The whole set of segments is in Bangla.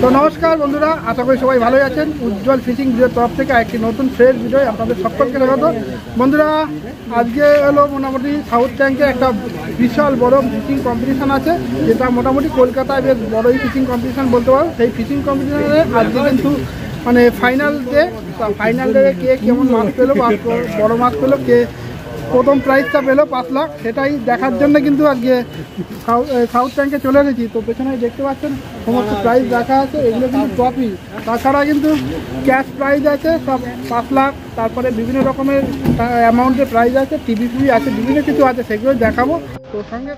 তো নমস্কার বন্ধুরা, আশা করি সবাই ভালোই আছেন। উজ্জ্বল ফিশিং ভিডিওর তরফ থেকে একটি নতুন ফ্রেশ ভিডিও আপনাদের সকলকে স্বাগত। বন্ধুরা, আজকে হলো মোটামুটি সাউথ ট্যাঙ্কে একটা বিশাল বড় ফিশিং কম্পিটিশান আছে, যেটা মোটামুটি কলকাতায় বেশ বড়ই ফিশিং কম্পিটিশান বলতে পারো। সেই ফিশিং কম্পিটিশানে আজকে কিন্তু মানে ফাইনাল ডে কে কেমন মাছ পেলো বা বড় মাছ পেলো, কে প্রথম প্রাইজটা পেলো 5 লাখ, সেটাই দেখার জন্য কিন্তু আজকে সাউথ ট্যাঙ্কে চলে এসেছি। তো পেছনে দেখতে পাচ্ছেন সমস্ত প্রাইজ রাখা আছে, এগুলো কিন্তু ট্রফি। তাছাড়া কিন্তু ক্যাশ প্রাইজ আছে সব 5 লাখ, তারপরে বিভিন্ন রকমের অ্যামাউন্টের প্রাইজ আছে, টিভি আছে, বিভিন্ন কিছু আছে, সেগুলো দেখাবো। তো সঙ্গে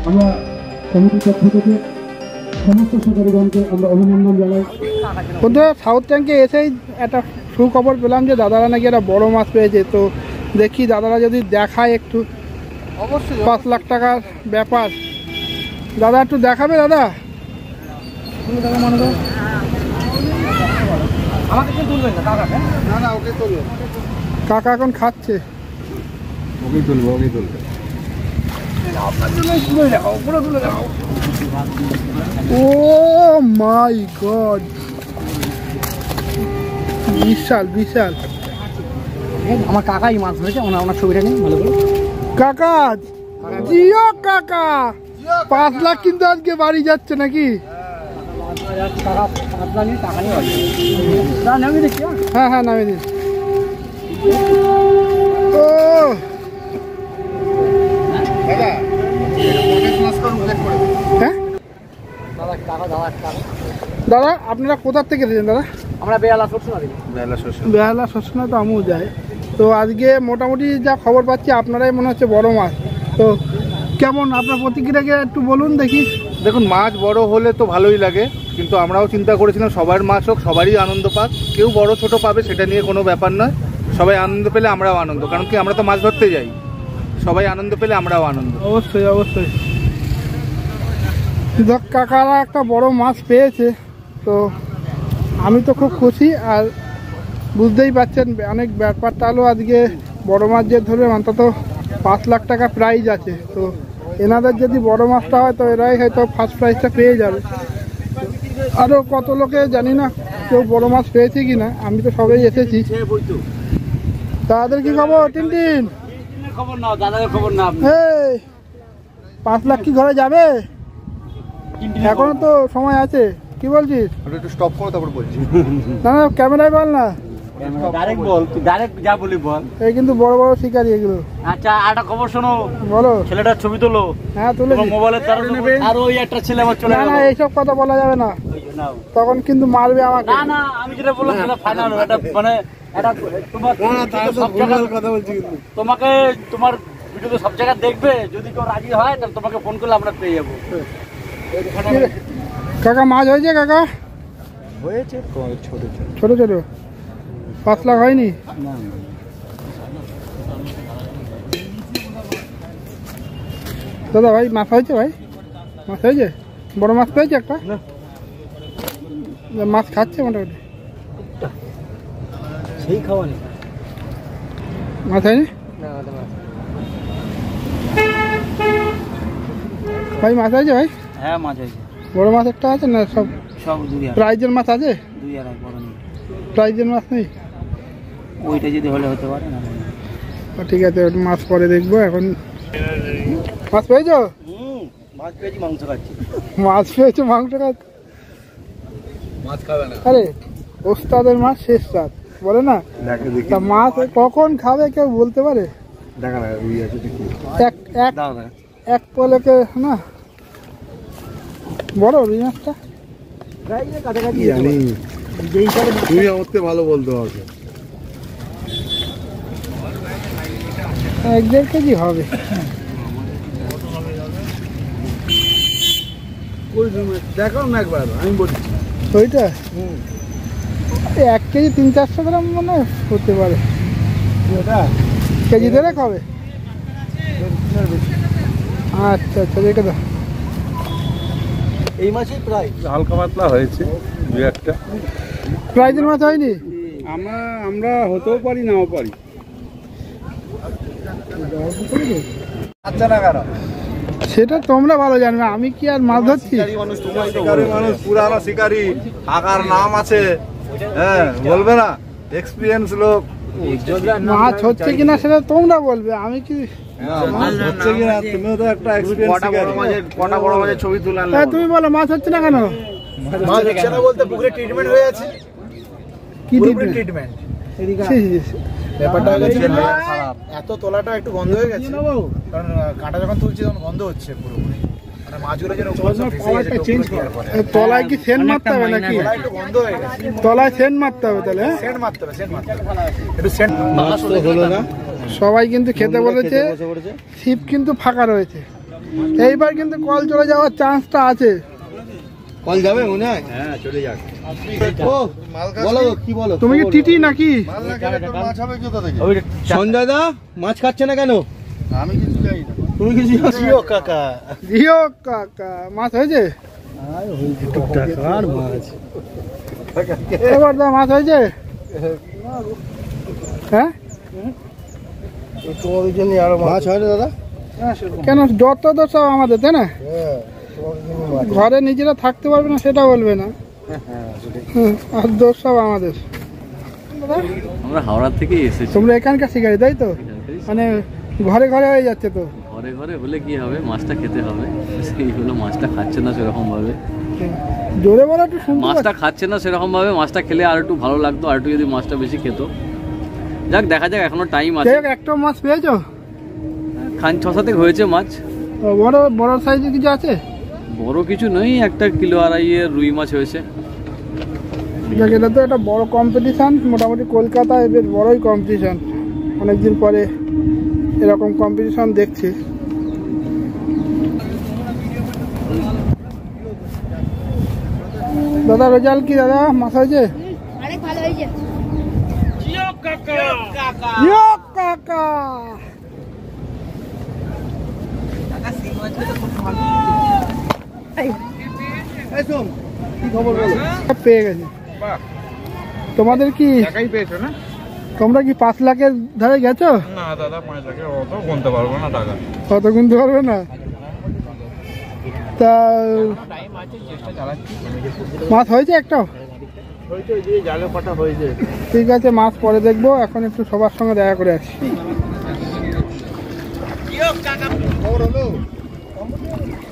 আমরা কমিটির পক্ষ থেকে সমস্ত সহকারীগণকে আমরা অভিনন্দন জানাই। বন্ধুরা, সাউথ ট্যাঙ্কে এসেই একটা সুখবর পেলাম যে দাদারা নাকি একটা বড় মাছ পেয়েছে। তো দেখি দাদারা যদি দেখায় একটু, অবশ্যই 5 লাখ টাকার ব্যাপার। দাদা একটু দেখাবে? দাদা আমাকে তুলবেন না, না ওকে তুলবে, কাকা এখন খাচ্ছে। ওকে তুলবো। ও মাই গড, বিশাল। আমার কাকাই মাছ ধরেছে, ওনার ছবিটা নেই ভালো করে। কাকা জিও, কাকা 5 লাখ কিন্তু আজকে বাড়ি যাচ্ছে নাকি? হ্যাঁ নামিয়ে দিন। ও দাদা, আপনারা কোথার থেকে এসেছেন দাদা? আমরা বেহালা সবসময় তো আমিও যাই। তো আজকে মোটামুটি যা খবর পাচ্ছি আপনারাই মনে হচ্ছে বড় মাছ। তো কেমন আপনার প্রতিক্রিয়াকে একটু বলুন দেখি। দেখুন, মাছ বড় হলে তো ভালোই লাগে, কিন্তু আমরাও চিন্তা করেছিলাম সবার মাছ হোক, সবারই আনন্দ পাক। কেউ বড় ছোট পাবে সেটা নিয়ে কোনো ব্যাপার নয়, সবাই আনন্দ পেলে আমরাও আনন্দ। কারণ কি, আমরা তো মাছ ধরতে যাই, সবাই আনন্দ পেলে আমরাও আনন্দ। অবশ্যই দেখ, কাকারা একটা বড় মাছ পেয়েছে, তো আমি তো খুব খুশি। আর বুঝতেই পারছেন অনেক ব্যাপারটা হলো, আজকে বড় মাছ যে ধরবে অন্তত 5 লাখ টাকা প্রাইজ আছে। তো এনাদের যদি বড় মাছটা হয় তো এরাই হয়তো ফার্স্ট প্রাইজটা পেয়ে যাবে। আরও কত লোকে জানি না কেউ বড় মাছ পেয়েছে কি না, আমি তো সবাই এসেছি। তাদের কি খবর? টিনটিন খবর নাও, দাদার খবর নাও। 5 লাখ কি ঘরে যাবে? এখনো তো সময় আছে, কি বলছিস? একটু স্টপ করো, তারপর বলছি। না ক্যামেরায় বল না, ডাইরেক্ট বল, তুই ডাইরেক্ট যা বলি বল। এই কিন্তু বড় শিকারি এগুলো। আচ্ছা, একটা খবর শোনো। বলো। ছেলেটার ছবি তোলো। হ্যাঁ তুলেছি। মোবাইলের তার নেবে। আর ওই একটা ছেলে আমার চলে গেল। না এইসব কথা বলা যাবে না, তখন কিন্তু মারবে আমাকে। না আমি যেটা বললাম সেটা ফাইনাল। এটা মানে এটা তোমাকে তোমার ভিডিওতে সব জায়গায় দেখবে, যদি কেউ রাজি হয় তাহলে তোমাকে ফোন করলে আমরা পেয়ে যাবো। কাকা মাছ হয়েছে? কাকা হয়েছে ছোট 5 লাখ হয়নি? দাদা ভাই মাছ হয়েছে? বড় মাছ পেয়েছে একটা? মাছ খাচ্ছে মোটামুটি, সেই খাওয়ানি মাছ হয়নি ভাই? মাছ হয়েছে ভাই? হ্যাঁ মাছ হয়েছে। বড় মাছ একটা আছে না? সব প্রাইজের মাছ আছে? 2.5 বড় নেই, প্রাইজের মাছ নেই? ওইটা যদি হলে হতে পারে না। ঠিক আছে, মাছ পরে দেখবো। এখন মাছ পেয়েছো? মাছ পেয়েছি, মাংস খাচ্ছি। মাছ পেয়েছো, মাংস খাচ্ছি? মাছ খাবে না? আরে ওস্তাদের মাছ শেষ রাত বলে না, তা মাছ কখন খাবে কেউ বলতে পারে? এক পলকে না বড় রুই মাছটা। জানি তুমি আমার ভালো বলতে পারবে। 1-1.5 কেজি হবে। দেখো না একবার, আমি বলছি ওইটা 1 কেজি 300-400 গ্রাম মনে হয় হতে পারে। কেজি ধরে কবে? আচ্ছা আচ্ছা, রেখে দাও। এই মাসেই প্রায় হালকা পাতলা হয়েছে দু একটা। প্রাইজের মাছ হয়নি? আমরা হতেও পারি নাও পারি। আচ্ছা না কেন? সেটা তোমরা ভালো জানবে, আমি কি আর মাছ ধরছি? শিকারি মানুষ, পুরানো শিকারি, আকার নাম আছে, হ্যাঁ বলবে না, এক্সপিরিয়েন্স লোক। মাছ হচ্ছে কিনা সেটা তোমরা বলবে, আমি কি? হচ্ছে কিনা তুমিও তো একটা এক্সপিরিয়েন্স শিকারি। কটা বড় মাছের ছবি তুলে আনলে? তুমি বলো মাছ হচ্ছে না কেন? মাছ হচ্ছে না বলতে পুকুরে ট্রিটমেন্ট হয়ে আছে। কি ট্রিটমেন্ট? ব্যাপারটা হচ্ছে এত তোলাটা একটু বন্ধ হয়ে গেছে, কারণ কাঁটা যখন তুলছি তখন বন্ধ হচ্ছে পুরোপুরি, মানে মাছগুলো যেন তলায় কি সেন্ট মারতে হবে নাকি? একটু বন্ধ হয়ে গেছে, তলায় সেন্ট মারতে হবে তাহলে? সেন্ট মারতে হবে একটু সেন্ট। মাছ তো হলো না, সবাই কিন্তু খেতে বলেছে, ছিপ কিন্তু ফাঁকা রয়েছে। এইবার কিন্তু কল চলে যাওয়ার চান্সটা আছে। কল যাবে মনে হয়? হ্যাঁ চলে যাক। ও বলো কি বলো, তুমি কি টিটি নাকি? সঞ্জয় দা মাছ খাচ্ছে না কেন? আমি কিছু জানি না। তুমি কিছু জিও কাকা, জিও কাকা মাছ হয়েছে? টুকটাক আর মাছ। এবার দা মাছ হয়েছে? হ্যাঁ তোমাদের জন্য আরো মাছ হয় না দাদা? কেন? যত তো সব আমাদের, তাই না? ঘরে নিজেরা থাকতে পারবে না সেটা বলবে না, আর দোষ সব আমাদের। আমরা হাওড়া থেকে এসেছি। তোমরা এখানকার শিকারি তাই তো? মানে ঘরে ঘরে হয়ে যাচ্ছে তো? ঘরে ঘরে হলে কি হবে, মাছটা খেতে হবে। সেই হলো, মাছটা খাচ্ছে না সেরকম ভাবে। জোরে বলো একটু, শুনতে মাছটা খাচ্ছে না সেরকম ভাবে, মাছটা খেলে আর একটু ভালো লাগতো, আর একটু যদি মাছটা বেশি খেত। যাক দেখা যাক, এখনো টাইম আছে। একটা মাছ পেয়েছো? খান 6-7 হয়েছে মাছ। বড় বড় সাইজের কিছু আছে? বড় কিছু নয়, 1 কিলো 2.5 রুই মাছ হয়েছে। দেখ, এটা তো একটা বড় কম্পিটিশান, মোটামুটি কলকাতায় বেশ বড়ই কম্পিটিশান। অনেকদিন পরে এরকম কম্পিটিশান দেখছি। দাদা রেজাল্ট কি দাদা? মাছ হয়েছে? অনেক ভালো হয়েছে। ইয়ো কাকা পেয়ে গেছে। তোমাদের কি পেয়েছো না? তোমরা কি 5 লাখের ধারে গেছো? না দাদা, 5 লাখের অত গুনতে পারবো না টাকা। কত গুনতে পারবে না? তা মাছ হয়েছে একটাও? ঠিক আছে, মাছ পরে দেখবো, এখন একটু সবার সঙ্গে দেখা করে আসি।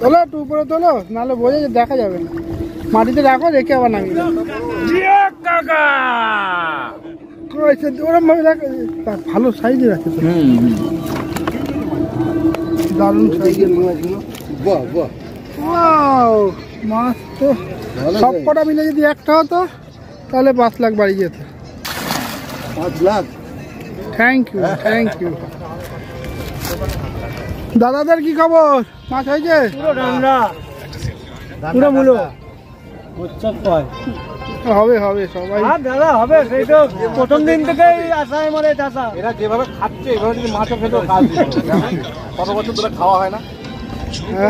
তোলো একটু উপরে তোলো, নাহলে বোঝা যায়, দেখা যাবে না। মাটিতে রাখো, রেখে আবার নামিয়ে দাও। ওরম ভাবে রাখো, ভালো সাইজের আছে তো, দারুণ সাইজের মাছগুলো। মাছ তো সব কটা মিলে যদি একটা হতো তাহলে 5 লাখ বাড়ি যেত। 5 lakh? Thank you, thank you. দাদাদের কি খবর? মাছ হয়েছে? পুরো মূলো হবে হবে সবাই দাদা হবে, সেই তো প্রথম দিন থেকেই আশা আমাদের চাষা। এরা যেভাবে খাচ্ছে এভাবে যদি মাছও খেতেও কাজ দিত। কত বছর ধরে খাওয়া হয় না?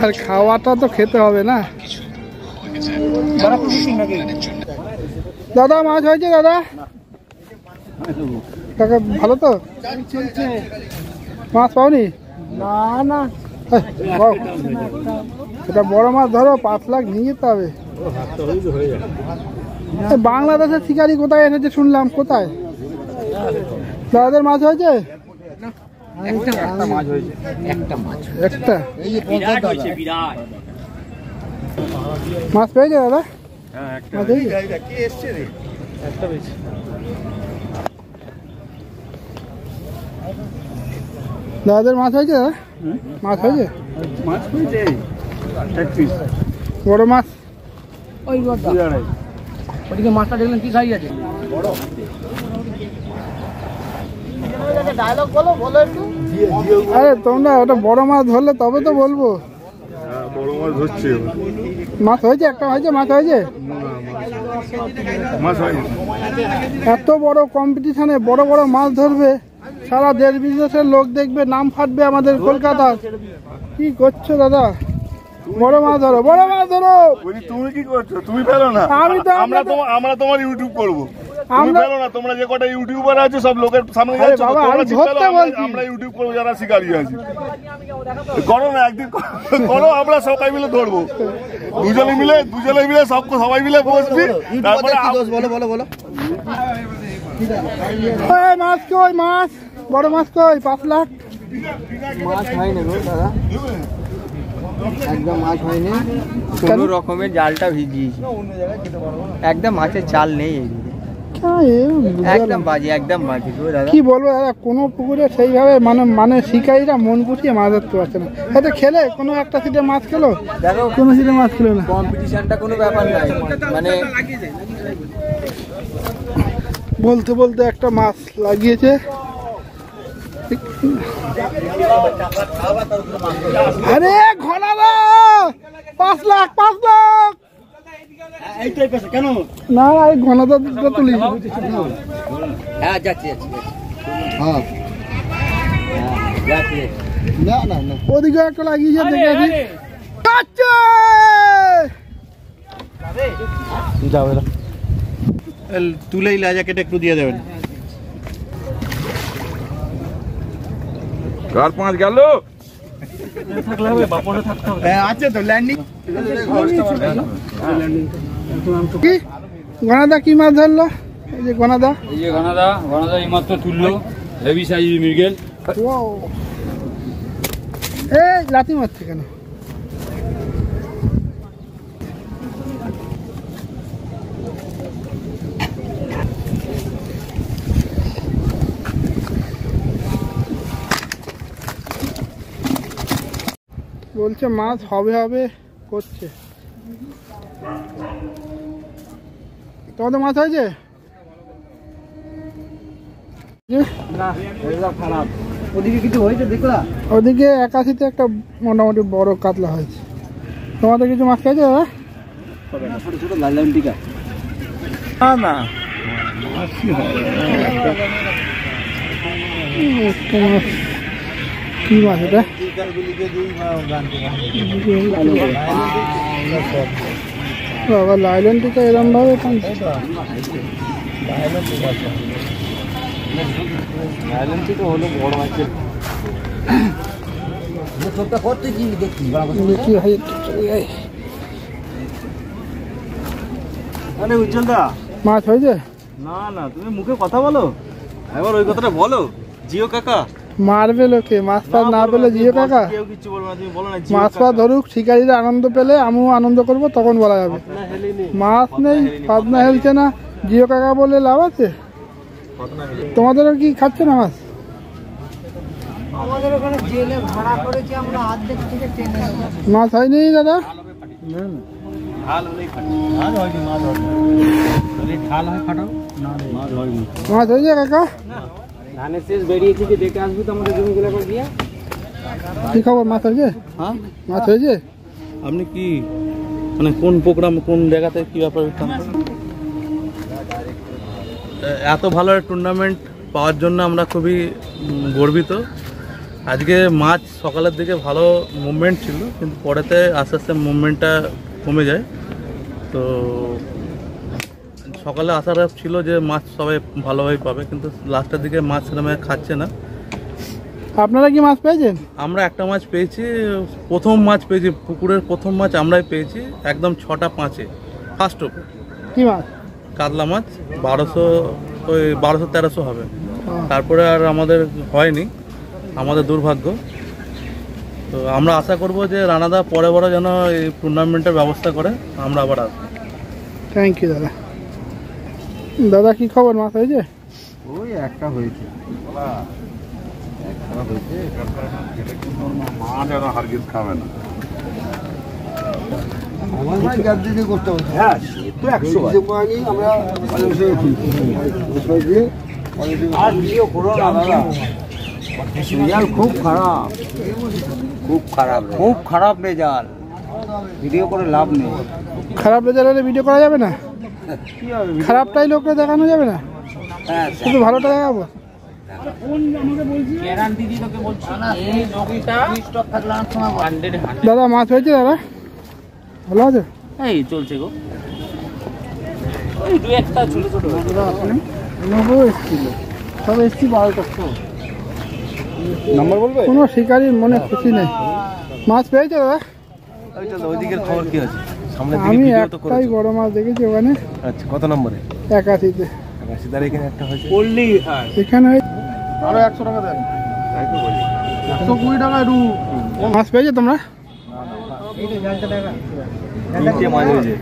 আর খাওয়াটা তো খেতে হবে না। দাদা মাছ হয়েছে? দাদা কাকা ভালো তো? মাছ পাওনি? না না, এটা বড় মাছ ধরো, 5 লাখ নিয়ে যেতে হবে। বাংলাদেশের শিকারি কোথায় এসেছে শুনলাম, কোথায়? দাদাদের মাছ হয়েছে? একটা মাছ পেয়েছে দাদা? মাছ হয়েছে? দাদাদের মাছ হয়েছে? দাদা মাছ হয়েছে? বড় মাছ? ওদিকে মাছটা দেখলেন কি সাইজ আছে? আরে তোমরা ওটা বড় মাছ ধরলে তবে তো বলবো। বড় মাছ ধরছে মাছ হয়েছে, একটা হয়েছে, মাছ হয়েছে। মাছ হয় এত বড় কম্পিটিশনে বড় বড় মাছ ধরবে, সারা দেশ বিদেশের লোক দেখবে, নাম ফাটবে আমাদের কলকাতার। কি করছো দাদা? বড় মাছ ধরো, বড় মাছ ধরো। তুমি কি করছো? তুমি ফেলো না, আমি তো আমরা তোমার ইউটিউব করবো। তুমি আমরা ফেলো না, তোমরা যে কটা ইউটিউবার আছে সব লোকের সামনে আরে যাচ্ছ, বাবা, তোমরা আমি চিন্তা ধরতে করো, বলছি। আমরা ইউটিউব করবো যারা শিকারি আছে। করো না, একদিন করো, আমরা সবাই মিলে ধরবো। দুজনে মিলে সবাই মিলে বসবি, তারপরে ওই মাছ কই, মাছ বড় মাছ কই? 5 লাখ মাছ হয়নি গো দাদা, একদম মাছ হয়নি। কোনো রকমের জালটা ভিজিয়েছি, একদম মাছের চাল নেই এইদিকে, একদম বাজে, একদম বাজে গো দাদা। কি বলবো দাদা, কোনো পুকুরে সেইভাবে মানে শিকারীরা মন গুছিয়ে মাছ ধরতে পারছে না। হয়তো খেলে কোনো একটা সিটে মাছ খেলো, দেখো কোনো সিটে মাছ খেলো না। কম্পিটিশনটা কোনো ব্যাপার নাই, মানে বলতে বলতে একটা মাছ লাগিয়েছে। আরে ঘনা দা, 5 লাখ 5 লাখ। কেন? না এই ঘনা দা তুলি। হ্যাঁ যাচ্ছি হ্যাঁ যাচ্ছি। না না না, ওদিকে একটা লাগিয়েছে, দেখেছি। তুলেই লাজা কেটে একটু দিয়ে দেবেন। কার 5 গেল আছে তো ল্যান্ডিং। কি গনাদা কি মাছ ধরলো? এই যে গনাদা, এই যে গনাদা এই মাত্র তুললো, হেভি সাইজ মৃগেল। এই লাথি মারছে কেন? বলছে মাছ হবে করছে। তোমাদের মাছ হয়েছে? ওদিকে কিছু হয়েছে দেখলা? ওদিকে 81-তে একটা মোটামুটি বড় কাতলা হয়েছে। তোমাদের কিছু মাছ খাইছে দাদা? ছোট ছোট লাইন টিকা না কি মাছ এটা? বাবা লাইলন টিকা এরম ভাবে হলো বড় আছে। আরে উজ্জ্বল দা, মাছ হয়েছে? না না, তুমি মুখে কথা বলো, এবার ওই কথাটা বলো। জিও কাকা মারবে লোকে, মাছ ফাছ না পেলে জিও কাকা। কেউ কিছু বলবে না, তুমি বলো না। মাছ ফাছ ধরুক, শিকারীরা আনন্দ পেলে আমিও আনন্দ করব, তখন বলা যাবে। মাছ নেই, ফাদনা হেলছে না, জিও কাকা বলে লাভ আছে? তোমাদেরও কি খাচ্ছে না মাছ? আমাদের ওখানে জেলে ভাড়া করেছি আমরা, অর্ধেক থেকে টেনে নেব। মাছ হয়নি দাদা? মাছ হয়েছে কাকা? ধানের শেষ বেরিয়েছি যে দেখে আসবি তো আমাদের জমিগুলো করে দিয়ে। কি খবর, মাছ হয়েছে? হ্যাঁ, মাছ হয়েছে? আপনি কি মানে কোন প্রোগ্রাম, কোন জায়গাতে কি ব্যাপার? এত ভালো টুর্নামেন্ট পাওয়ার জন্য আমরা খুবই গর্বিত। আজকে মাছ সকালের দিকে ভালো মুভমেন্ট ছিল, কিন্তু পরেতে আস্তে আস্তে মুভমেন্টটা কমে যায়। তো সকালে আসার ছিল যে মাছ সবাই ভালোভাবে পাবে, কিন্তু লাস্টের দিকে মাছ সেরকম খাচ্ছে না। আপনারা কি মাছ পেয়েছেন? আমরা একটা মাছ পেয়েছি, প্রথম মাছ পেয়েছি, পুকুরের প্রথম মাছ আমরাই পেয়েছি, একদম 6টা 5-এ ফার্স্ট ওপে। কি মাছ? কাতলা মাছ 1200-1300 হবে। তারপরে আর আমাদের হয়নি, আমাদের দুর্ভাগ্য। তো আমরা আশা করব যে রানাদা পরে বড় যেন এই টুর্নামেন্টের ব্যবস্থা করে, আমরা আবার আসবো। থ্যাংক ইউ দাদা। দাদা কি খবর, মাছ হয়েছে? ওই একটা হয়েছে। মাছ আর হারগিজ খাবে না। আমার ভাই গ্যাপ দিয়ে করতে হবে। হ্যাঁ তো 100 আমরা আর ভিডিও করো না দাদা, রেজাল্ট খুব খারাপ, খুব খারাপ রেজাল্ট। ভিডিও করে লাভ নেই। খারাপ রেজাল্ট হলে ভিডিও করা যাবে না? খারাপটাই লোককে দেখানো যাবে না, শুধু ভালোটা দেখাবো। দাদা মাছ হয়েছে? দাদা ভালো আছে? এই চলছে গো, এই দু একটা ছোট ছোট এসছিল, সব এসছি 12টা। নাম্বার বলবে? কোনো শিকারির মনে খুশি নেই। মাছ পেয়েছে দাদা? ওইদিকের খবর কি আছে? আমি একটাই বড় মাছ দেখেছি ওখানে। আচ্ছা, কত নম্বরে? 81-তে। 81 তার এখানে একটা হয়েছে। পড়লি হয় এখানে আরো 100 টাকা দেন। 120 টাকা রু। মাছ পেয়েছো তোমরা? তিনটে মাছ হয়েছে।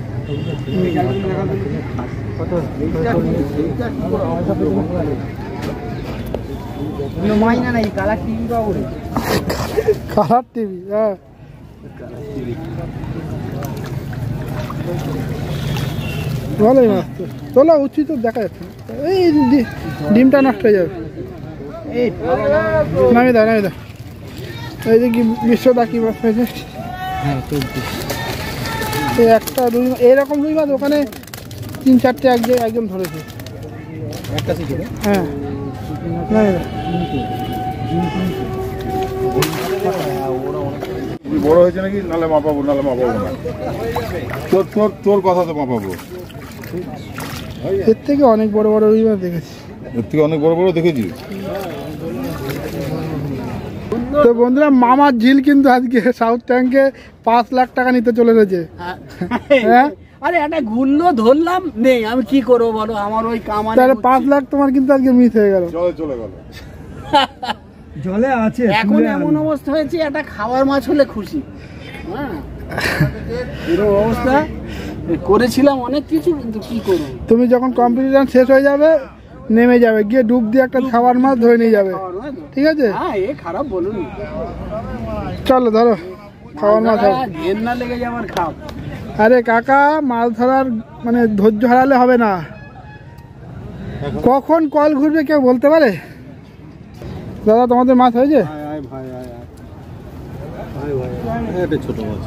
কালার টিভি, হ্যাঁ। ভালোই মাছ তো, তোলা উচিত, দেখা যাচ্ছে না। এই ডিমটা নষ্ট হয়ে যাবে। নামি দা, নামি দা। এই যে কি বিশ্বদা কি মাছ হয়েছে? এই একটা রুই, এইরকম রুই মাছ ওখানে 3-4টে একজন ধরেছে। হ্যাঁ, নামি দা। বড় হয়েছে নাকি? নালে মাপাবো, নালে মাপাবো না। তোর কথাতে মাপাবো। এর থেকে অনেক বড় বড় রুই মাছ দেখেছি। এর থেকে অনেক বড় বড় দেখেছি। তো বন্ধুরা, মামার ঝিল কিন্তু আজকে সাউথ ট্যাঙ্কে 5 লাখ টাকা নিতে চলে গেছে। হ্যাঁ, আরে একটা গুল্লো ধরলাম নেই, আমি কি করবো বলো, আমার ওই কামানে। তাহলে 5 লাখ তোমার কিন্তু আজকে মিস হয়ে গেল। চলে গেল। জলে আছে এখন এমন অবস্থা হয়েছে, একটা খাওয়ার মাছ হলে খুশি। হ্যাঁ, এরকম অবস্থা করেছিলাম অনেক কিছু, কিন্তু কি করবো। তুমি যখন কম্পিটিশন শেষ হয়ে যাবে, নেমে যাবে, গিয়ে ডুব দিয়ে একটা খাওয়ার মাছ ধরে নিয়ে যাবে, ঠিক আছে? হ্যাঁ, এ খারাপ বলুন, চলো ধরো খাওয়ার মাছ হবে। ঘের না লেগে যায় আমার খাও। আরে কাকা, মাছ ধরার মানে ধৈর্য হারালে হবে না। কখন কল ঘুরবে কেউ বলতে পারে? দাদা তোমাদের মাছ হয়েছে? ছোট মাছ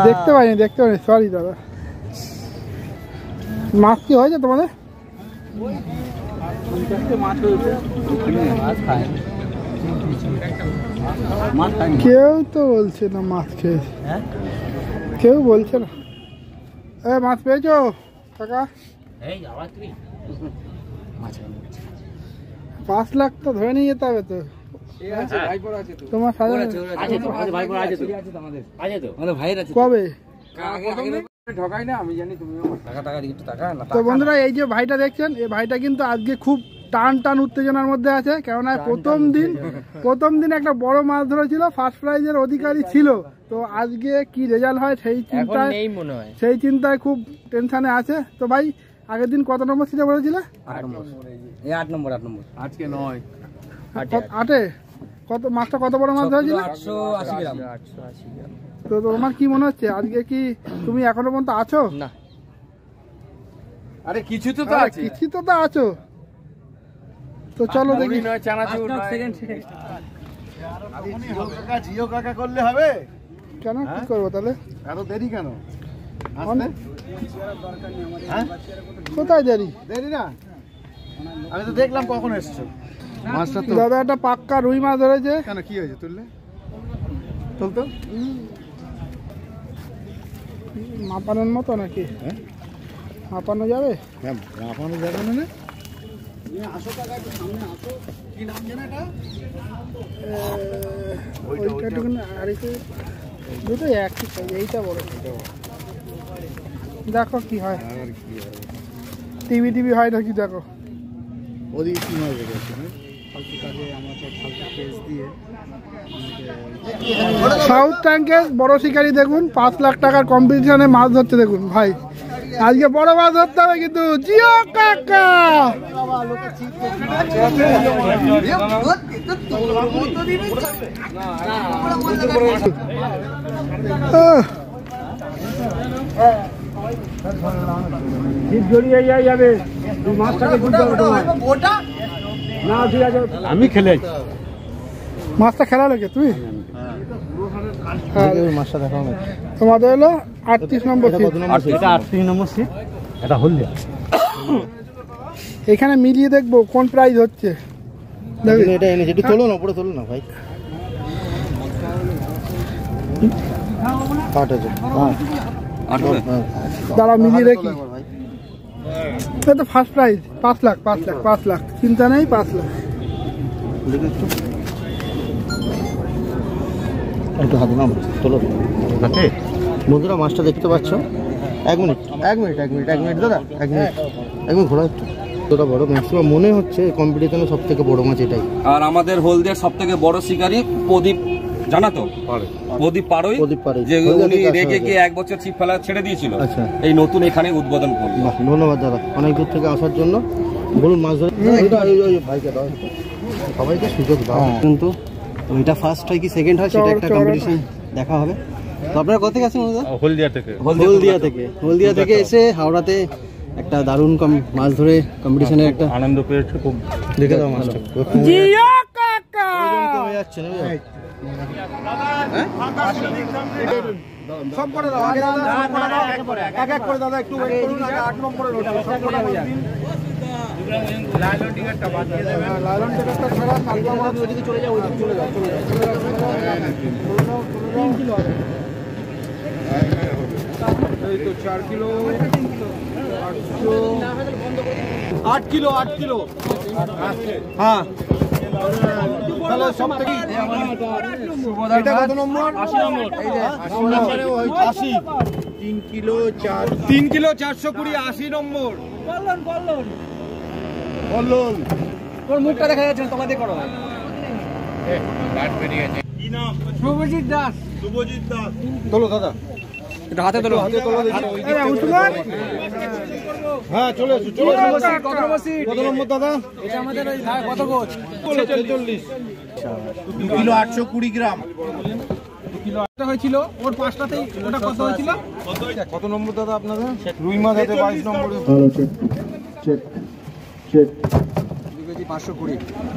দেখতে পাইনি, সরি দাদা। মাছ কি হয়েছে তোমাদের? কেউ তো বলছে না মাছ খেয়েছে, কেউ বলছে না। মাছ পেয়েছো কাকা? 5 লাখ তো ধরে নিয়ে যেতে হবে তো। তোমার কবে? তো বন্ধুরা, এই যে ভাইটা দেখছেন, এই ভাইটা কিন্তু আজকে খুব টান উত্তেজনার মধ্যে আছে। কেননা প্রথম দিন একটা বড় মাছ ধরেছিল, ফার্স্ট প্রাইজের অধিকারী ছিল। তো আজকে কি রেজাল্ট হয় সেই চিন্তায় খুব টেনশনে আছে। তো ভাই, আগের দিন কত নম্বর ছিল বলেছিল? 8 নম্বর। আজকে 9 8-এ। কত মাছটা, কত বড় মাছ ধরেছিল? 880 গ্রাম। তো তোমার কি মনে হচ্ছে আজকে কি তুমি এখনো পর্যন্ত আছো? না, আরে কিছু তো আছো। তো চলো দেখি। জিও কাকা করলে হবে কেন, কি করবো তাহলে? এত দেরি কেন? কোথায় দেরি না, আমি তো দেখলাম কখন এসছো। মাছটা তো দাদা একটা পাক্কা রুই মাছ ধরেছে। কেন, কি হয়েছে? তুলতো মাপানোর মতো নাকি? মাপানো যাবে? মাপানো যাবে না। দুটো একই সাইজ, এইটা বড়। দেখো কি হয়, টিভি হয় নাকি দেখো। ওদিকে কি মাছ দেখেছে? সাউথ ট্যাঙ্কের বড় শিকারি দেখুন, 5 লাখ টাকার কম্পিটিশনে মাছ ধরতে দেখুন। ভাই আজকে বড় মাছ ধরতে হবে কিন্তু। জিও কাকা আমি খেলে মাছটা খেলা লাগে তুই মাছটা দেখাও না তোমাদের হলো 38 নম্বর সিট। এটা 38 নম্বর সিট, এটা হলদিয়া। এখানে মিলিয়ে দেখবো কোন প্রাইস হচ্ছে। দেখবি? এটা এনেছে, একটু তোলো না, উপরে তোলো না ভাই। 8,000 দাঁড়া মিলিয়ে দেখি। এটা তো ফার্স্ট প্রাইজ 5 লাখ 5 লাখ 5 লাখ, চিন্তা নেই 5 লাখ। একটু হাতে নাম তোলো বন্ধুরা, মাছটা দেখতে পাচ্ছ। এক মিনিট দাদা, এক মিনিট ঘোরা একটু। তোটা বড় ম্যাক্সিমাম মনে হচ্ছে কম্পিটিশনে সব থেকে বড় মাছ এটাই। আর আমাদের হলদিয়ার সব থেকে বড় শিকারী প্রদীপ, জানা তো? প্রদীপ পাড়ই, যে উনি রেগে গিয়ে 1 বছর ছিপ ফেলা ছেড়ে দিয়েছিল। আচ্ছা, এই নতুন এখানে উদ্বোধন করলো। ধন্যবাদ দাদা অনেক দূর থেকে আসার জন্য। বলুন মাছ ধরে ভাইকে দাও, সবাইকে সুযোগ দাও। কিন্তু ওইটা ফার্স্ট হয় কি সেকেন্ড হয় সেটা একটা কম্পিটিশন দেখা হবে। তো আপনারা কোথা থেকে আসেন? হলদিয়া থেকে এসে হাওড়াতে একটা দারুণ মাছ ধরে কম্পিটিশনের একটা আনন্দ পেয়েছে খুব। দেখে দাও মাছটা জিয়া কাকা হয়ে যাচ্ছে না সব করে দাও, আগে দাদা এক এক করে দাদা, একটু ওয়েট করুন। আগে 8 নম্বরে রোড সব করে দাও। লাইলন টিকেটটা বাদ দিয়ে দেবেন। লাইলন টিকেটটা ছাড়া কালকে আমরা ওইদিকে চলে যাও, ওইদিকে চলে যাও। 3 কিলো এই তো 4 কিলো 8 কিলো হ্যাঁ। তাহলে সব থেকে এটা কত নম্বর? 80 নম্বর। এই যে 80 3 কিলো 420 80 নম্বর। বলুন তোর মুখটা দেখা যাচ্ছে না, তোমাদের করো। কি নাম? শুভজিৎ দাস। তোলো দাদা, এটা হাতে তোলো, হাতে তোলো দেখি। হ্যাঁ চলে এসো, চলে এসো। কত নম্বর দাদা? এটা আমাদের ওই কত গোছ? 46 2 কিলো 820 গ্রাম। 2 কিলো একটা হয়েছিল ওর পাঁচটাতেই। ওটা কত হয়েছিল? কত নম্বর দাদা আপনাদের? রুই মাছ আছে 22 নম্বরে। চেক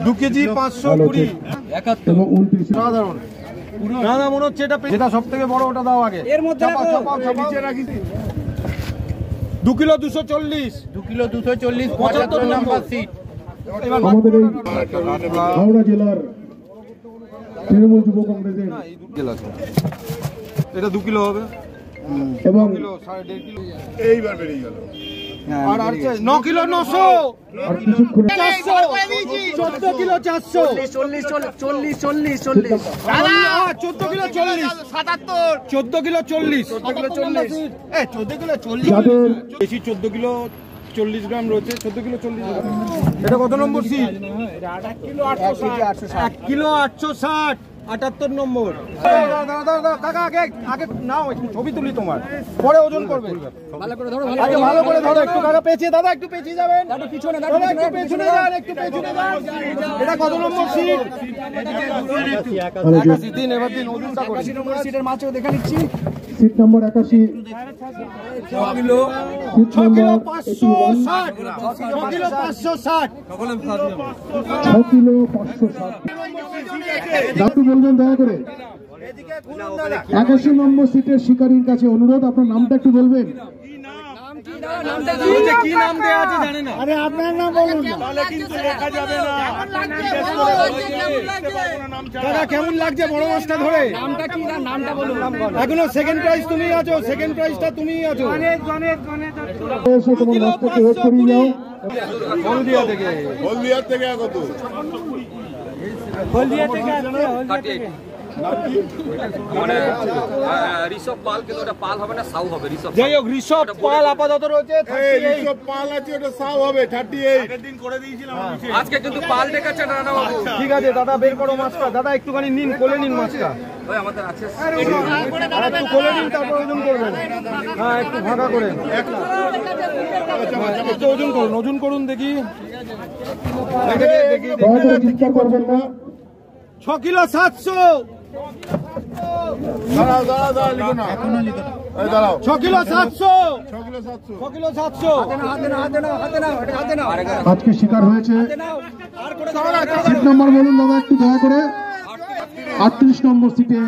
2 কেজি 520 71 সাধারণ। না না মনে হচ্ছে এটা সব থেকে বড়, ওটা দাও আগে। এর মধ্যে নিচে রাখিস। 2 কিলো 240 75 নম্বর সিট। আমাদের এই হাওড়া জেলার তৃণমূল যুব কংগ্রেসের এটা 2 কিলো হবে এবং এইবার বেরিয়ে গেল। আর 9 কিলো 900 আর কিছুক্ষণ 14 কিলো 400 40 দাদা 14 কিলো 40 77 14 কিলো 40 যাদের বেশি 14 কিলো 40 গ্রাম রয়েছে। 14 কিলো 40 গ্রাম। এটা কত নম্বর সিট? 1 কিলো 860 78 নম্বর। দাদা কাকা আগে নাও, একটু ছবি তুলি তোমার, পরে ওজন করবে। ভালো করে ধরো, আগে ভালো করে ধরো। একটু কাকা পেঁচিয়ে, দাদা একটু পেঁচিয়ে যাবেন। একটু পিছনে যান, একটু পেছনে যান। এটা কত নম্বর সিট? 81 দিন। এবার দিন ওজনটা করে। 81 নম্বর সিটের মাছও দেখে নিচ্ছি। Seat number 81 6 kilo 560 6 kilo 560 6 kilo 560। দাদু বলবেন দয়া করে 81 নম্বর সিটের শিকারীর কাছে অনুরোধ, আপনার নামটা একটু বলবেন। কি নাম দেয়া আছে জানেন না? আরে আপনার নাম বলুন না, তাহলে কিন্তু লেখা যাবে না। দাদা কেমন লাগছে বড় মাছটা ধরে? নামটা কি? নামটা বলুন। এখনো সেকেন্ড প্রাইজ তুমিই আছো, সেকেন্ড প্রাইজটা তুমিই আছো। এসে তোমার মাছটাকে ওয়েট করিয়ে যাও। হলদিয়া থেকে কত? হলদিয়া থেকে আসছে। মানে ঋষভ পাল, কিন্তু ওটা পাল হবে না, সাউ হবে। যাই হোক, ঋষভ পাল আপাতত রয়েছে। ঋষভ পাল আছে, ওটা সাউ হবে 38। আজকে কিন্তু পাল দেখাচ্ছে না না বাবু। ঠিক আছে দাদা, বের করো মাছটা। দাদা একটুখানি নিন, কোলে নিন মাছটা। ওই আমাদের আছে, একটু কোলে নিন, তারপর ওজন করবেন। হ্যাঁ একটু ফাঁকা করে একটু ওজন করুন দেখি। দয়া করে চিৎকার করবেন না। 6 কিলো 700। দাঁড়াও লিখো না। 6 কিলো 700 আজকে শিকার হয়েছে সিট নাম্বার বলুন দাদা একটু দয়া করে। 38 নম্বর সিটে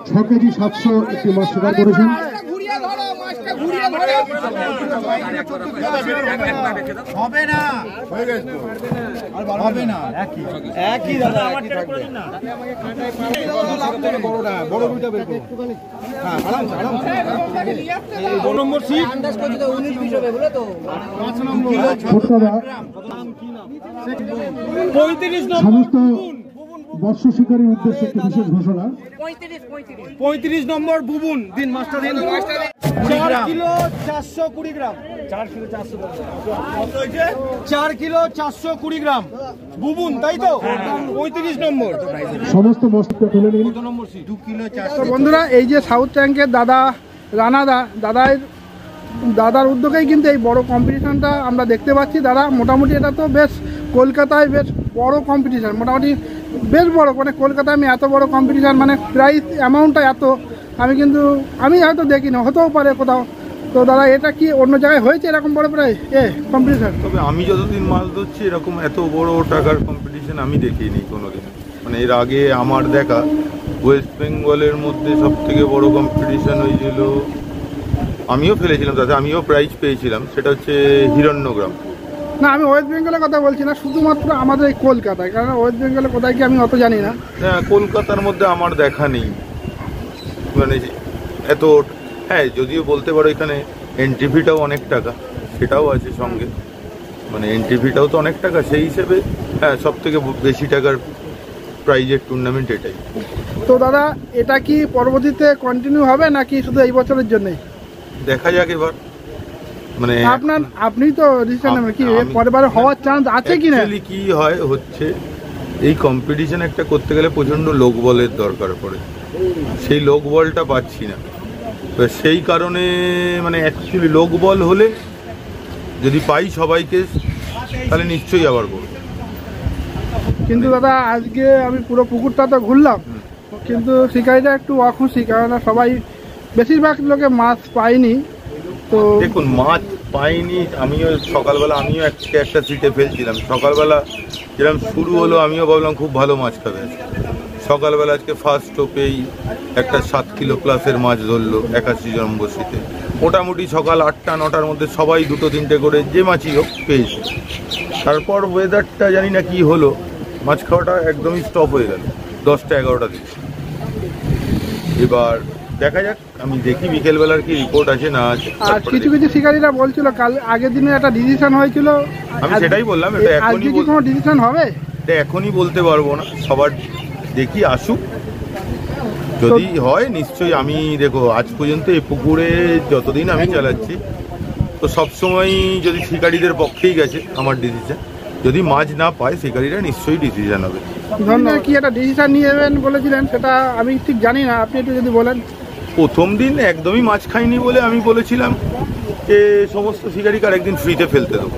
6 কেজি 700 একটি মাছ শিকার করেছেন। সমস্ত মৎস্য শিকারীর উদ্দেশ্যে একটি বিশেষ ঘোষণা। 35 নম্বর বুবুন দিন মাছটা দিন। 4 কিলো 420 গ্রাম। 4 কিলো 420 গ্রাম বুবুন, তাই তো? 35 নম্বর সমস্ত মৎস্য তুলে নিন। 2 কিলো 400। তো বন্ধুরা, এই যে সাউথ ট্যাঙ্কের দাদা দাদার উদ্যোগেই কিন্তু এই বড় কম্পিটিশনটা আমরা দেখতে পাচ্ছি। দাদা মোটামুটি এটা তো বেশ কলকাতায় বেশ বড় কম্পিটিশন, মোটামুটি বেশ বড়, মানে কলকাতায় আমি এত বড় কম্পিটিশন মানে প্রাইস অ্যামাউন্টটা এত আমি হয়তো দেখিনি, হতেও পারে কোথাও। তো দাদা এটা কি অন্য জায়গায় হয়েছে এরকম বড় প্রাইস কম্পিটিশন? তবে আমি যতদিন মাছ ধরছি এরকম এত বড় টাকার কম্পিটিশন আমি দেখিনি কোনোদিন। মানে এর আগে আমার দেখা ওয়েস্ট বেঙ্গলের মধ্যে সব থেকে বড় কম্পিটিশন হয়েছিল, আমিও ফেলেছিলাম, তাতে আমিও প্রাইজ পেয়েছিলাম, সেটা হচ্ছে হিরণ্যগ্রাম। না, আমি ওয়েস্ট বেঙ্গলের কথা বলছি না, শুধুমাত্র আমাদের এই কলকাতায়, কারণ ওয়েস্ট বেঙ্গলে কোথায় কি আমি অত জানি না। হ্যাঁ, কলকাতার মধ্যে আমার দেখা নেই মানে এত। হ্যাঁ, যদিও বলতে পারো এখানে এন্ট্রি ফিটাও অনেক টাকা, সেটাও আছে সঙ্গে, মানে এন্ট্রি ফিটাও তো অনেক টাকা, সেই হিসেবে হ্যাঁ সব থেকে বেশি টাকার প্রাইজের টুর্নামেন্ট এটাই। তো দাদা এটা কি পরবর্তীতে কন্টিনিউ হবে নাকি শুধু এই বছরের জন্যই? দেখা যাক এবার, মানে আপনি তো ডিসিশন নেবেন কি পরের হওয়ার চান্স আছে কি না? কি হয় হচ্ছে এই কম্পিটিশন একটা করতে গেলে প্রচন্ড লোকবলের দরকার পড়ে, সেই লোকবলটা পাচ্ছি না। তো সেই কারণে মানে অ্যাকচুয়ালি লোকবল হলে যদি পাই সবাইকে তাহলে নিশ্চয়ই আবার করব। কিন্তু দাদা আজকে আমি পুরো পুকুরটা তো ঘুরলাম, কিন্তু শিকারীরা একটু অখুশি, কারণ সবাই বেশিরভাগ লোকে মাছ পায়নি। তো দেখুন, মাছ পাইনি, আমিও সকালবেলা একটা সিটে ফেলছিলাম, সকালবেলা যেরকম শুরু হলো আমিও ভাবলাম খুব ভালো মাছ খাবে। সকালবেলা আজকে ফার্স্ট টোপেই একটা 7 কিলো প্লাসের মাছ ধরলো 81 নম্বর সিটে। মোটামুটি সকাল 8টা 9টার মধ্যে সবাই 2-3টে করে যে মাছই হোক পেয়েছে। তারপর ওয়েদারটা জানি না কি হলো, মাছ খাওয়াটা একদমই স্টপ হয়ে গেল 10টা 11টা দিকে। এবার দেখা যাক, আমি দেখি বিকেলবেলার কি রিপোর্ট আছে না আছে। আর কিছু শিকারীরা বলছিল কাল আগের দিনে একটা ডিসিশন হয়েছিল, আমি সেটাই বললাম, এটা এখনই কোনো ডিসিশন হবে এটা এখনই বলতে পারবো না, সবার দেখি আসুক, যদি হয় নিশ্চয়ই। আমি দেখো আজ পর্যন্ত এই পুকুরে যতদিন আমি চালাচ্ছি তো সবসময় যদি শিকারীদের পক্ষেই গেছে আমার ডিসিশন, যদি মাছ না পায় শিকারীরা নিশ্চয়ই ডিসিশন হবে। ধন্যবাদ। কি একটা ডিসিশন নিয়ে যাবেন বলেছিলেন, সেটা আমি ঠিক জানি না, আপনি একটু যদি বলেন। প্রথম দিন একদমই মাছ খাইনি বলে আমি বলেছিলাম যে সমস্ত শিকারীকে আরেকদিন ফ্রিতে ফেলতে দেবো,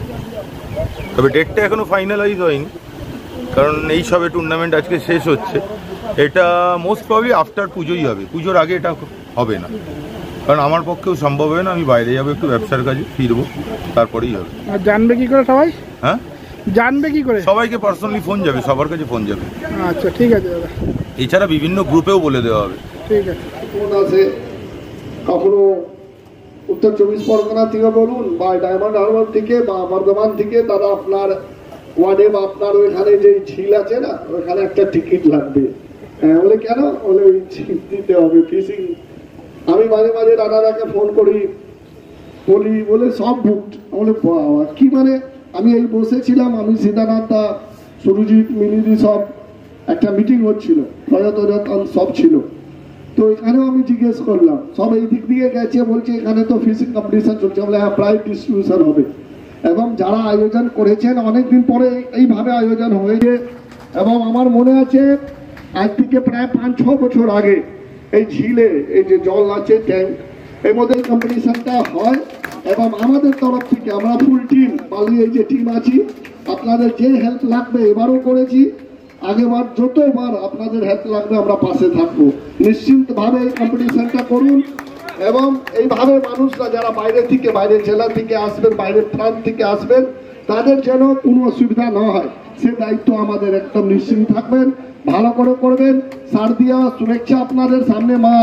তবে ডেটটা এখনও ফাইনালাইজ হয়নি, কারণ এই সবে টুর্নামেন্ট আজকে শেষ হচ্ছে। এটা মোস্ট প্রবলি আফটার পুজোই হবে, পুজোর আগে এটা হবে না, কারণ আমার পক্ষেও সম্ভব হবে না, আমি বাইরে যাবো একটু ব্যবসার কাজে, ফিরবো, তারপরেই হবে। আর জানবে কি করে সবাই? হ্যাঁ, জানবে কি করে? সবাইকে পার্সোনালি ফোন যাবে, সবার কাছে ফোন যাবে। আচ্ছা ঠিক আছে দাদা। এছাড়া বিভিন্ন গ্রুপেও বলে দেওয়া হবে। ঠিক আছে। কখনো উত্তর 24 পরগনা থেকে বলুন বা ডায়মন্ড হারবার থেকে বা বর্ধমান থেকে, তারা আপনার ওয়ার্ডে বা আপনার ওইখানে যে ঝিল আছে না, ওইখানে একটা টিকিট লাগবে। বলে কেন? বলে ওই ঝিল দিতে হবে ফিশিং। আমি মাঝে মাঝে দাদাকে ফোন করি, বলি বলে সব বুকড। বলে কি মানে? আমি এই বসেছিলাম, আমি সীতানাথ দা, সুরজিৎ, মিলিদি সব একটা মিটিং হচ্ছিল, সব ছিল। তো এখানেও আমি জিজ্ঞেস করলাম, সব এই দিক দিয়ে গেছে, বলছে এখানে তো ফিশিং কম্পিটিশন চলছে। বলে হ্যাঁ, প্রাইজ ডিস্ট্রিবিউশন হবে। এবং যারা আয়োজন করেছেন অনেকদিন পরে এইভাবে আয়োজন হয়েছে। এবং আমার মনে আছে আজ থেকে প্রায় 5-6 বছর আগে এই ঝিলে এই যে জল আছে ট্যাঙ্ক, এর মধ্যে কম্পিটিশনটা হয়। এবং আমাদের তরফ থেকে আমরা ফুল টিম, বালি এই যে টিম আছি, আপনাদের যে হেল্প লাগবে এবারও করেছি, আগেবার যতবার আপনাদের হেল্প লাগবে আমরা পাশে থাকবো। নিশ্চিন্তভাবে এই কম্পিটিশনটা করুন এবং এইভাবে মানুষরা যারা বাইরে থেকে, বাইরের জেলা থেকে আসবেন, বাইরের প্রান্ত থেকে আসবেন, তাদের যেন কোনো অসুবিধা না হয় সে দায়িত্ব আমাদের একদম নিশ্চিন্ত থাকবেন, ভালো করে করবেন। শারদীয়া শুভেচ্ছা আপনাদের সামনে মা।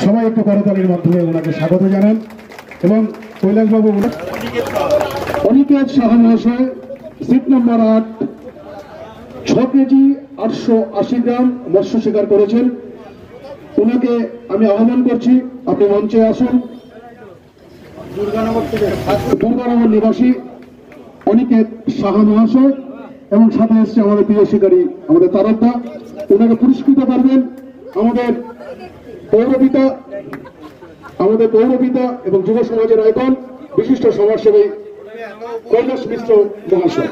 সবাই একটু করতালির মাধ্যমে ওনাকে স্বাগত জানান। এবং কৈলাসবাবু অনিকেত সাহা মহাশয় সিট নম্বর 8 6 কেজি 880 গ্রাম মৎস্য শিকার করেছেন। ওনাকে আমি আহ্বান করছি, আপনি মঞ্চে আসুন। দুর্গানগর নিবাসী অনিকেত সাহা মহাশয় এবং সাথে এসছে আমাদের প্রিয় শিকারী আমাদের তারকদা, ওনাকে পুরস্কৃত করবেন আমাদের পৌরপিতা এবং যুব সমাজের আইকন বিশিষ্ট সমাজসেবী কৈলাস মিশ্র মহাশয়।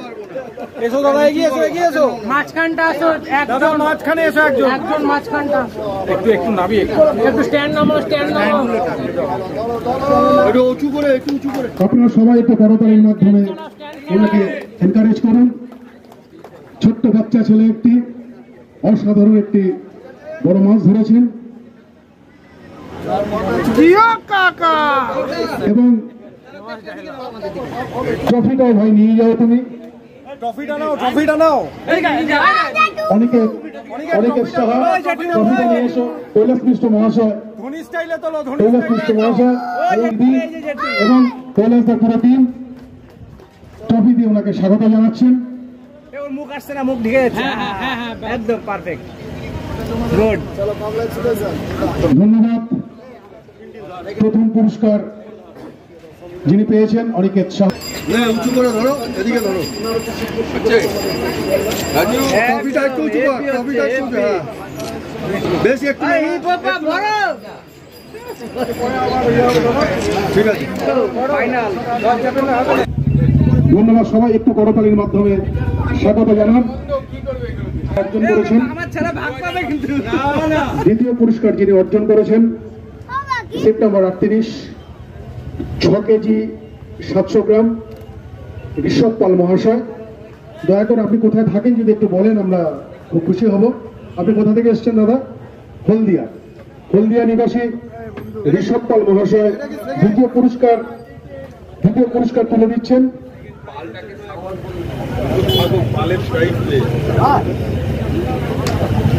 এসো দাদা, এগিয়ে এসো মাঝখানটা আসো, একদম মাঝখানে এসো, একদম মাঝখানটা একটু নাবি, একটু স্ট্যান্ড নামো, একটু উঁচু করে। আপনারা সবাই একটু করতালির মাধ্যমে ওনাকে এনকারেজ করুন। ছোট্ট বাচ্চা ছেলে একটি অসাধারণ একটি বড় মাছ ধরেছেন এবং ট্রফিটাও ভাই নিয়ে যাও, তুমি ট্রফিটা নাও। অনেকের সাহা ট্রফিটা নিয়ে এসো। কৈলাস মিশ্র মহাশয়, কৈলাস মিশ্র মহাশয় এবং কৈলাস দা পুরো টিম ট্রফি দিয়ে ওনাকে স্বাগত জানাচ্ছেন। মুখ আসছে না, মুখ ঢেকে যাচ্ছে, একদম পারফেক্ট, গুড। ধন্যবাদ। প্রথম পুরস্কার যিনি পেয়েছেন অনিকেত সাহা। উঁচু করে ধরো, এদিকে ধরো, ট্রফিটা একটু উঁচু কর, ট্রফিটা একটু উঁচু, হ্যাঁ বেশি একটু, ঠিক আছে। ধন্যবাদ। সবাই একটু করতালির মাধ্যমে স্বাগত জানান। অর্জন করেছেন দ্বিতীয় পুরস্কার যিনি অর্জন করেছেন সেপ্টেম্বর 38 6 কেজি 700 গ্রাম ঋষভ পাল মহাশয়। দয়া করে আপনি কোথায় থাকেন যদি একটু বলেন, আমরা খুব খুশি হব। আপনি কোথা থেকে এসছেন দাদা? হলদিয়া নিবাসী ঋষভ পাল মহাশয় দ্বিতীয় পুরস্কার তুলে দিচ্ছেন।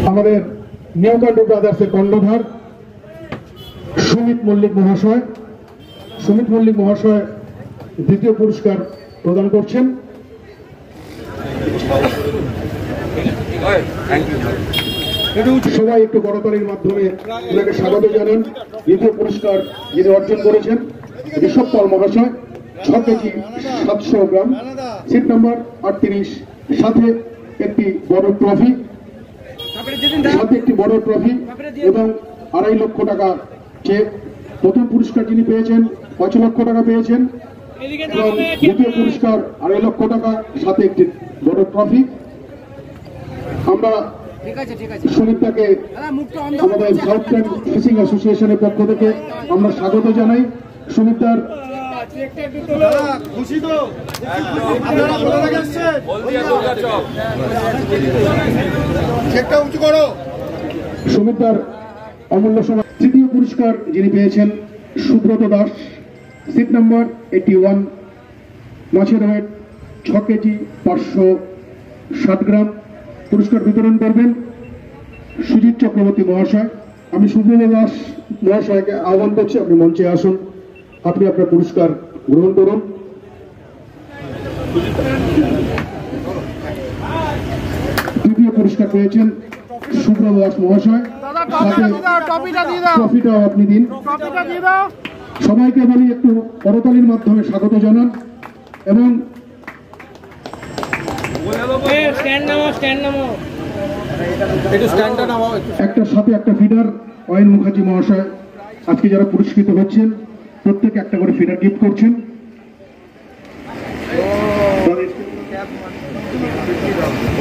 আমাদের নিউকান্ডু ব্রাদার্সের কর্ণধার সুমিত মল্লিক মহাশয় দ্বিতীয় পুরস্কার প্রদান করছেন। সবাই একটু করতালির মাধ্যমে ওনাকে স্বাগত জানান। দ্বিতীয় পুরস্কার যিনি অর্জন করেছেন ঋষভ পাল মহাশয় 6 কেজি 700 গ্রাম সিট নম্বর 38, সাথে একটি বড় ট্রফি এবং 2.5 লক্ষ টাকা চেক। প্রথম পুরস্কার যিনি পেয়েছেন 5 লক্ষ টাকা পেয়েছেন এবং দ্বিতীয় পুরস্কার 2.5 লক্ষ টাকা সাথে একটি বড় ট্রফি। আমরা সুমিতাকে আমাদের সাউথ ট্যাঙ্ক ফিশিং অ্যাসোসিয়েশনের পক্ষ থেকে আমরা স্বাগত জানাই। সুমিতার সুমিতার অমূল্য সময়। তৃতীয় পুরস্কার যিনি পেয়েছেন সুব্রত দাস সিট নম্বর 81 মাছের ওয়েট 6 কেজি 560 গ্রাম। পুরস্কার বিতরণ করবেন সুজিত চক্রবর্তী মহাশয়। আমি সুব্রত দাস মহাশয়কে আহ্বান করছি, আপনি মঞ্চে আসুন, আপনি আপনার পুরস্কার গ্রহণ করুন। তৃতীয় পুরস্কার পেয়েছেন সুব্রত দাস মহাশয়, ট্রফিটাও আপনি দিন। সবাইকে বলি একটু করতালির মাধ্যমে স্বাগত জানান এবং একটা সাথে একটা ফিডার অয়ন মুখার্জি মহাশয় আজকে যারা পুরস্কৃত হচ্ছেন প্রত্যেকে একটা করে ফিডার গিফট করছেন।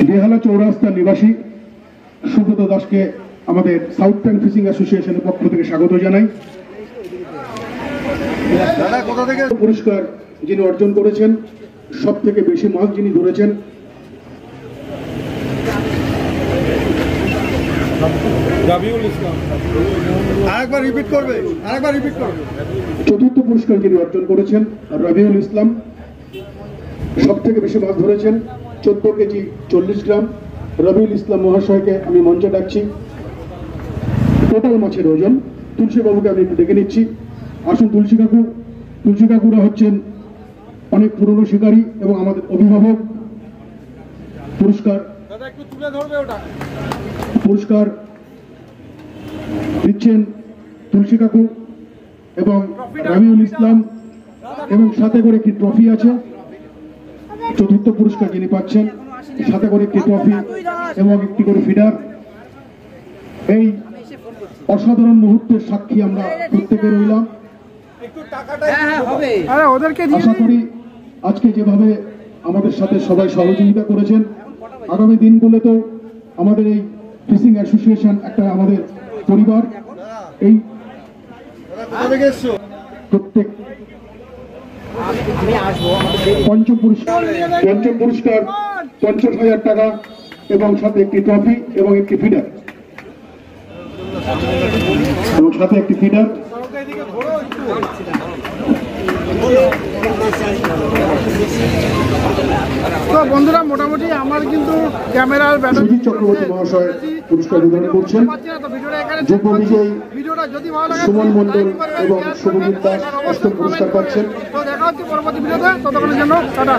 বেহালা চৌরাস্তা নিবাসী সুব্রত দাসকে আমাদের সাউথ ট্যাঙ্ক ফিশিং অ্যাসোসিয়েশনের পক্ষ থেকে স্বাগত জানাই। পুরস্কার যিনি অর্জন করেছেন, সব থেকে বেশি মাছ যিনি ধরেছেন চতুর্থ পুরস্কার যিনি অর্জন করেছেন রবিউল ইসলাম, সব থেকে বেশি মাছ ধরেছেন 14 কেজি 40 গ্রাম। রবিউল ইসলাম মহাশয়কে আমি মঞ্চে ডাকছি। টোটাল মাছের ওজন তুলসী বাবুকে আমি একটু ডেকে নিচ্ছি। আসুন তুলসী কাকু। তুলসী কাকুরা হচ্ছেন অনেক পুরনো শিকারী এবং আমাদের অভিভাবক। পুরস্কার দিচ্ছেন তুলসী কাকু এবং রবিউল ইসলাম, এবং সাথে করে একটি ট্রফি আছে। চতুর্থ পুরস্কার যিনি পাচ্ছেন, সাথে করে একটি ট্রফি এবং একটি করে ফিডার। এই অসাধারণ মুহূর্তের সাক্ষী আমরা প্রত্যেকে রইলাম। আশা করি আজকে যেভাবে আমাদের সাথে সবাই সহযোগিতা করেছেন, আগামী দিনগুলোতেও আমাদের এই ফিশিং অ্যাসোসিয়েশন একটা আমাদের পরিবার। এই প্রত্যেক পঞ্চম পুরস্কার 50,000 টাকা এবং সাথে একটি ট্রফি এবং একটি ফিডার, এবং সাথে একটি ফিডার। তো বন্ধুরা, মোটামুটি আমার কিন্তু ক্যামেরার সুজিত চক্রবর্তী মহাশয় পুরস্কার বিতরণ করছেন। যুব বিজয়ী সুমন মন্ডল এবং শুভজিৎ দাস অষ্টম পুরস্কার পাচ্ছেন। তো দেখা হচ্ছে পরবর্তী ভিডিওতে, ততক্ষণের জন্য টাটা।